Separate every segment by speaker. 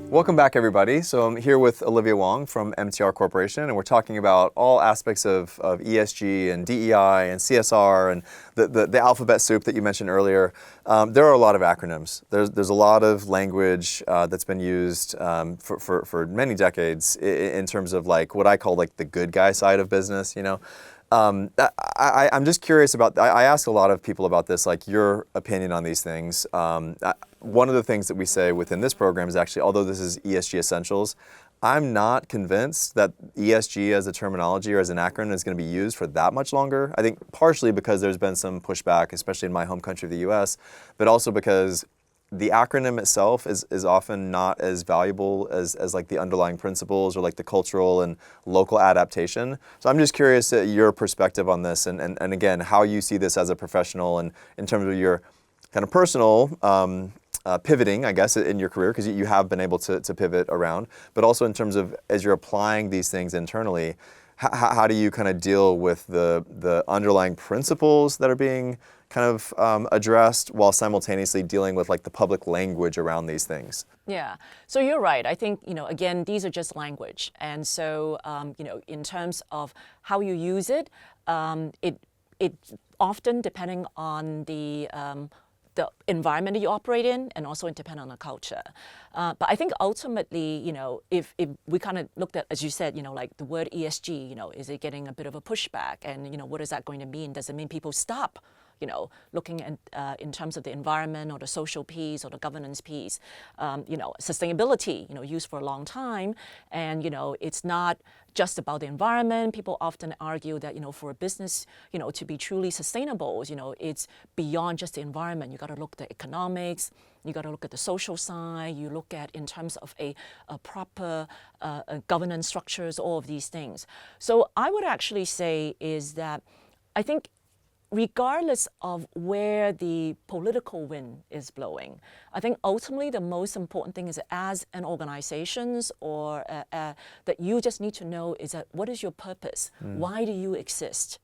Speaker 1: Welcome back, everybody. So I'm here with Olivia Wong from MTR Corporation, and we're talking about all aspects of ESG and DEI and CSR and the alphabet soup that you mentioned earlier. There are a lot of acronyms. There's a lot of language that's been used for many decades in terms of like what I call like the good guy side of business, you know. I'm just curious about, I ask a lot of people about this, like your opinion on these things. One of the things that we say within this program is actually, although this is ESG Essentials, I'm not convinced that ESG as a terminology or as an acronym is going to be used for that much longer. I think partially because there's been some pushback, especially in my home country of the US, but also because the acronym itself is often not as valuable as like the underlying principles or like the cultural and local adaptation. So I'm just curious your perspective on this and again, how you see this as a professional and in terms of your kind of personal pivoting, I guess, in your career, because you have been able to pivot around, but also in terms of as you're applying these things internally, how do you kind of deal with the underlying principles that are being kind of addressed while simultaneously dealing with like the public language around these things?
Speaker 2: Yeah, so you're right. I think, again, these are just language. And so, in terms of how you use it, it often depending on the environment that you operate in and also depend on the culture. But I think ultimately, if we kind of looked at, as you said, like the word ESG, is it getting a bit of a pushback? And, what is that going to mean? Does it mean people stop looking at in terms of the environment or the social piece or the governance piece, sustainability, used for a long time. And, it's not just about the environment. People often argue that, for a business, to be truly sustainable, it's beyond just the environment. You got to look at the economics, you got to look at the social side, you look at in terms of a proper governance structures, all of these things. So I would actually say is that I think regardless of where the political wind is blowing, I think ultimately the most important thing is as an organizations or that you just need to know is that what is your purpose? Why do you exist?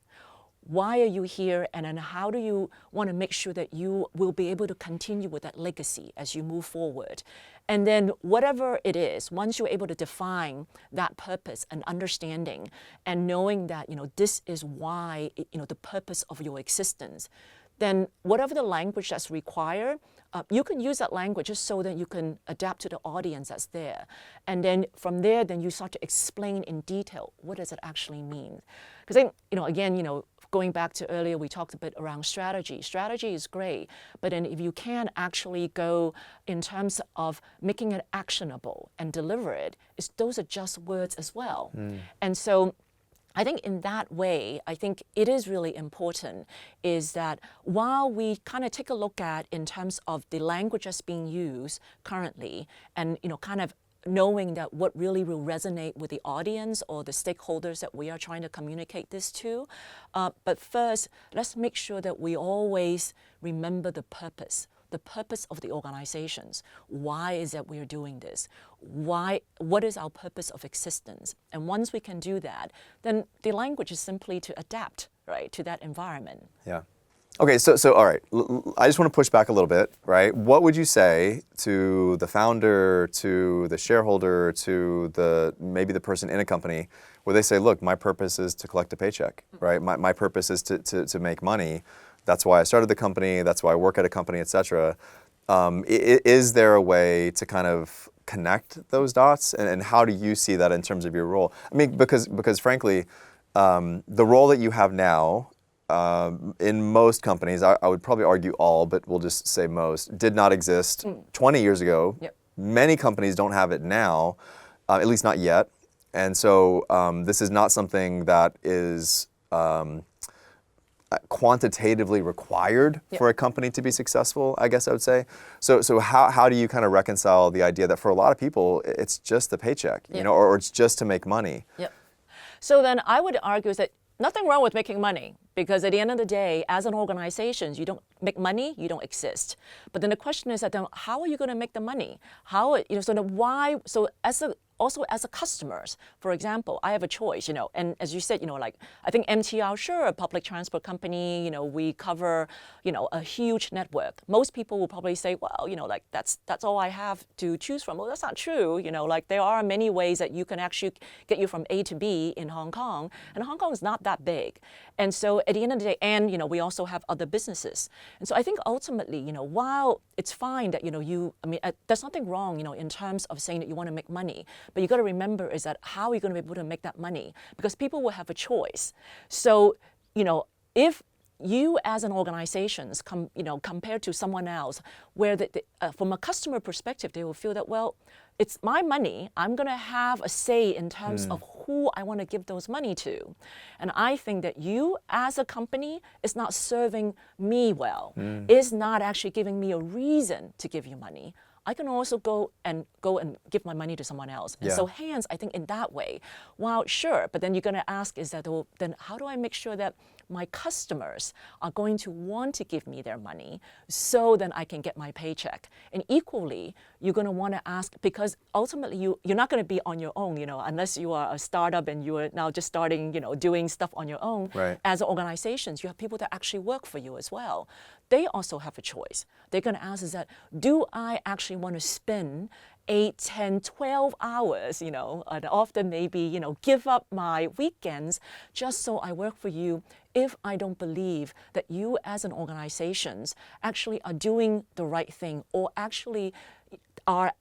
Speaker 2: Why are you here? And then how do you want to make sure that you will be able to continue with that legacy as you move forward? And then whatever it is, once you're able to define that purpose and understanding and knowing that, this is why, the purpose of your existence, then whatever the language that's required, you can use that language just so that you can adapt to the audience that's there. And then from there, then you start to explain in detail, what does it actually mean? Because then, again, going back to earlier, we talked a bit around strategy. Strategy is great, but then if you can actually go in terms of making it actionable and deliver it, those are just words as well. And so I think in that way, I think it is really important is that while we kind of take a look at in terms of the language that's being used currently and, kind of knowing that what really will resonate with the audience or the stakeholders that we are trying to communicate this to. But first, let's make sure that we always remember the purpose of the organizations. Why is that we're doing this? What is our purpose of existence? And once we can do that, then the language is simply to adapt, right, to that environment.
Speaker 1: Yeah. Okay, so all right, I just want to push back a little bit, right? What would you say to the founder, to the shareholder, to maybe the person in a company where they say, look, my purpose is to collect a paycheck, right? My purpose is to make money. That's why I started the company. That's why I work at a company, et cetera. Is there a way to kind of connect those dots? And how do you see that in terms of your role? I mean, because frankly, the role that you have now, in most companies, I would probably argue all, but we'll just say most, did not exist 20 years ago.
Speaker 2: Yep.
Speaker 1: Many companies don't have it now, at least not yet. And so this is not something that is quantitatively required for a company to be successful, I guess I would say. So how do you kind of reconcile the idea that for a lot of people, it's just the paycheck, or it's just to make money?
Speaker 2: Yep. So then I would argue that nothing wrong with making money, because at the end of the day, as an organization, you don't make money, you don't exist. But then the question is that then how are you going to make the money? How, so then why, so also as a customers, for example, I have a choice, and as you said, like I think MTR, sure, a public transport company, we cover, a huge network. Most people will probably say, well, like that's all I have to choose from. Well, that's not true. Like there are many ways that you can actually get you from A to B in Hong Kong, and Hong Kong is not that big. And so at the end of the day, and we also have other businesses. And so I think ultimately, while it's fine that there's nothing wrong, in terms of saying that you want to make money. But you got to remember is that how are you going to be able to make that money? Because people will have a choice. So, if you as an organization, compared to someone else, where from a customer perspective, they will feel that, well, it's my money. I'm going to have a say in terms of who I want to give those money to. And I think that you as a company is not serving me well, is not actually giving me a reason to give you money. I can also go and give my money to someone else. And so hence, I think in that way, well, sure, but then you're going to ask is that, well, then how do I make sure that my customers are going to want to give me their money so then I can get my paycheck? And equally, you're going to want to ask, because ultimately you're not going to be on your own, unless you are a startup and you are now just starting, doing stuff on your own.
Speaker 1: Right.
Speaker 2: As organizations, you have people that actually work for you as well. They also have a choice. They're going to ask is that, do I actually want to spend 8, 10, 12 hours, and often maybe, give up my weekends just so I work for you if I don't believe that you as an organization actually are doing the right thing or actually are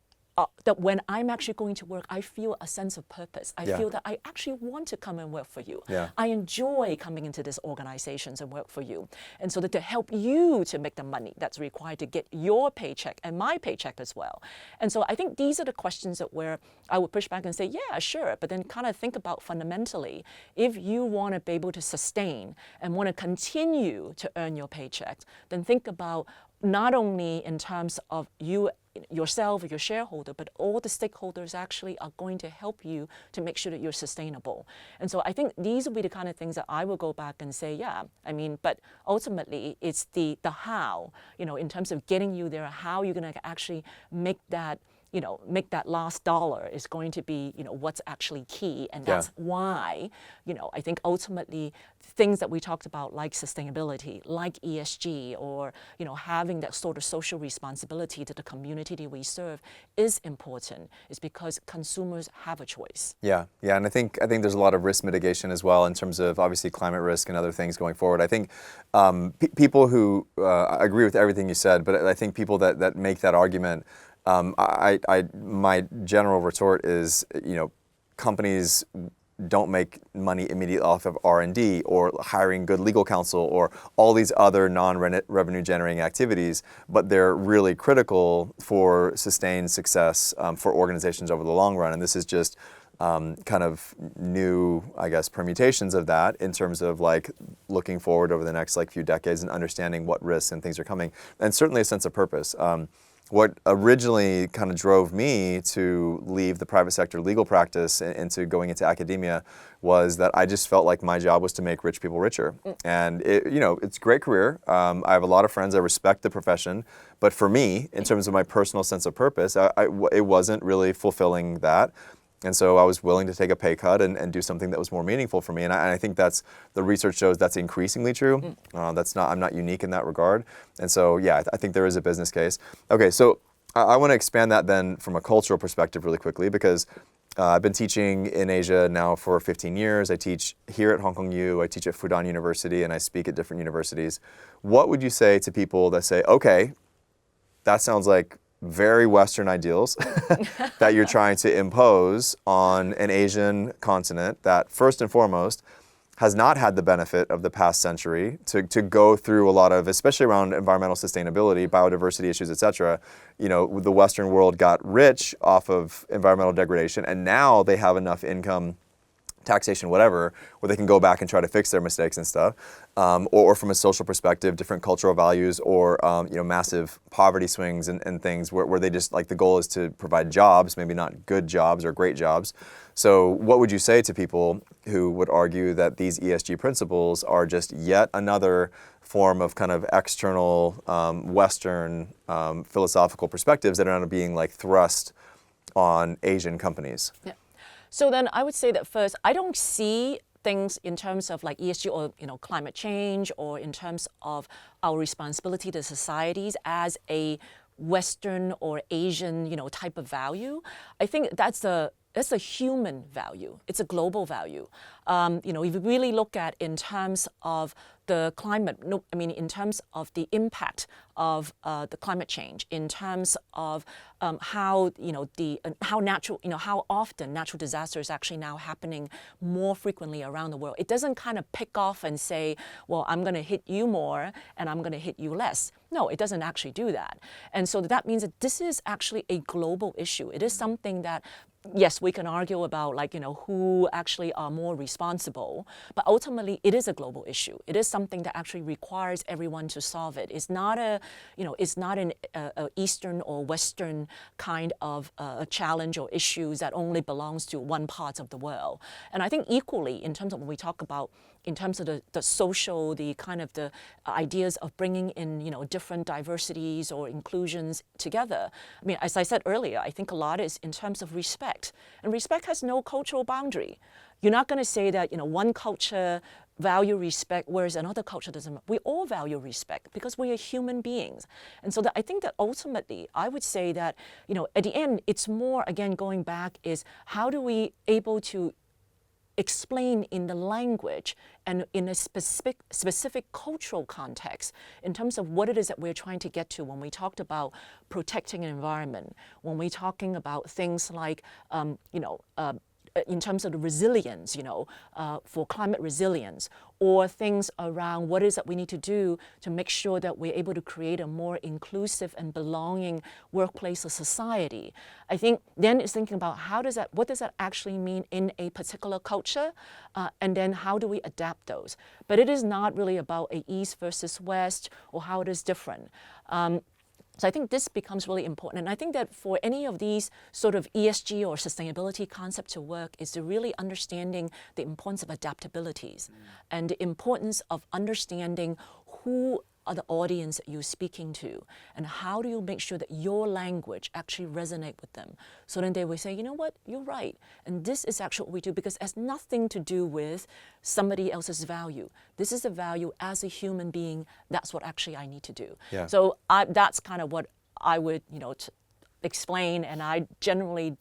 Speaker 2: that when I'm actually going to work, I feel a sense of purpose. I feel that I actually want to come and work for you. I enjoy coming into these organizations and work for you. And so that to help you to make the money that's required to get your paycheck and my paycheck as well. And so I think these are the questions that where I would push back and say, yeah, sure, but then kind of think about fundamentally, if you want to be able to sustain and want to continue to earn your paychecks, then think about not only in terms of you yourself or your shareholder, but all the stakeholders actually are going to help you to make sure that you're sustainable. And so I think these will be the kind of things that I will go back and say, but ultimately it's the how, in terms of getting you there, how you're going to actually make that last dollar is going to be, what's actually key. And that's why, I think ultimately things that we talked about like sustainability, like ESG, or, having that sort of social responsibility to the community that we serve is important, is because consumers have a choice.
Speaker 1: Yeah, and I think there's a lot of risk mitigation as well in terms of obviously climate risk and other things going forward. I think people who agree with everything you said, but I think people that make that argument, my general retort is, companies don't make money immediately off of R&D or hiring good legal counsel or all these other non-revenue generating activities, but they're really critical for sustained success for organizations over the long run. And this is just kind of new, I guess, permutations of that in terms of like looking forward over the next few decades and understanding what risks and things are coming, and certainly a sense of purpose. What originally kind of drove me to leave the private sector legal practice and to going into academia was that I just felt like my job was to make rich people richer. And it's a great career. I have a lot of friends. I respect the profession. But for me, in terms of my personal sense of purpose, it wasn't really fulfilling that. And so I was willing to take a pay cut and do something that was more meaningful for me. And I think the research shows that's increasingly true. I'm not unique in that regard. And so, I think there is a business case. Okay, so I want to expand that then from a cultural perspective really quickly, because I've been teaching in Asia now for 15 years. I teach here at Hong Kong U, I teach at Fudan University, and I speak at different universities. What would you say to people that say, okay, that sounds like very Western ideals that you're trying to impose on an Asian continent that, first and foremost, has not had the benefit of the past century to go through a lot of, especially around environmental sustainability, biodiversity issues, et cetera. The Western world got rich off of environmental degradation, and now they have enough income taxation, whatever, where they can go back and try to fix their mistakes and stuff, or from a social perspective, different cultural values, or massive poverty swings and things where they just like the goal is to provide jobs, maybe not good jobs or great jobs. So what would you say to people who would argue that these ESG principles are just yet another form of kind of external Western philosophical perspectives that are now being like thrust on Asian companies?
Speaker 2: Yeah. So then I would say that first, I don't see things in terms of like ESG or climate change or in terms of our responsibility to societies as a Western or Asian type of value. I think that's a human value. It's a global value. If you really look at in terms of the climate, in terms of the impact of the climate change, in terms of how often natural disasters actually now happening more frequently around the world. It doesn't kind of pick off and say, well, I'm going to hit you more and I'm going to hit you less. No, it doesn't actually do that. And so that means that this is actually a global issue. It is something that, yes, we can argue about who actually are more responsible, but ultimately it is a global issue. It is something that actually requires everyone to solve it. It's not an Eastern or Western kind of a challenge or issues that only belongs to one part of the world. And I think equally in terms of when we talk about in terms of the social, the kind of the ideas of bringing in, different diversities or inclusions together. I mean, as I said earlier, I think a lot is in terms of respect. And respect has no cultural boundary. You're not going to say that, one culture value respect, whereas another culture doesn't. We all value respect because we are human beings. And so I think that ultimately, I would say that, at the end, it's more, again, going back is how do we able to explain in the language and in a specific cultural context in terms of what it is that we're trying to get to when we talked about protecting an environment, when we're talking about things like, in terms of the resilience, for climate resilience, or things around what it is that we need to do to make sure that we're able to create a more inclusive and belonging workplace or society. I think then it's thinking about what does that actually mean in a particular culture, and then how do we adapt those? But it is not really about a East versus West or how it is different. So I think this becomes really important. And I think that for any of these sort of ESG or sustainability concepts to work is to really understanding the importance of adaptabilities and the importance of understanding who are the audience that you're speaking to and how do you make sure that your language actually resonate with them. So then they will say, you know what, you're right. And this is actually what we do because it has nothing to do with somebody else's value. This is a value as a human being. That's what actually I need to do.
Speaker 1: Yeah.
Speaker 2: So that's kind of what I would, explain. And I generally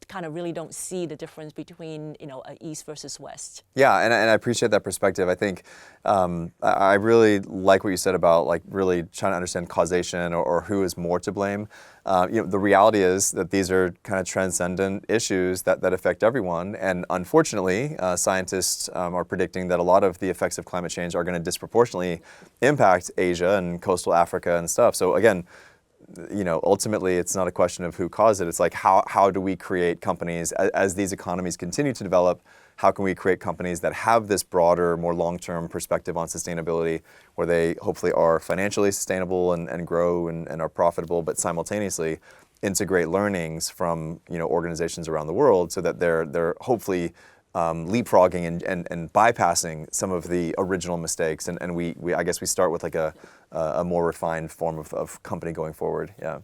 Speaker 2: kind of really don't see the difference between, a East versus West.
Speaker 1: Yeah, and I appreciate that perspective. I think I really like what you said about like really trying to understand causation or who is more to blame. The reality is that these are kind of transcendent issues that affect everyone. And unfortunately, scientists are predicting that a lot of the effects of climate change are going to disproportionately impact Asia and coastal Africa and stuff. So again, ultimately, it's not a question of who caused it. It's like how do we create companies as these economies continue to develop? How can we create companies that have this broader, more long-term perspective on sustainability, where they hopefully are financially sustainable and grow and are profitable, but simultaneously integrate learnings from organizations around the world, so that they're hopefully leapfrogging and bypassing some of the original mistakes, and we I guess we start with like a more refined form of company going forward. Yeah.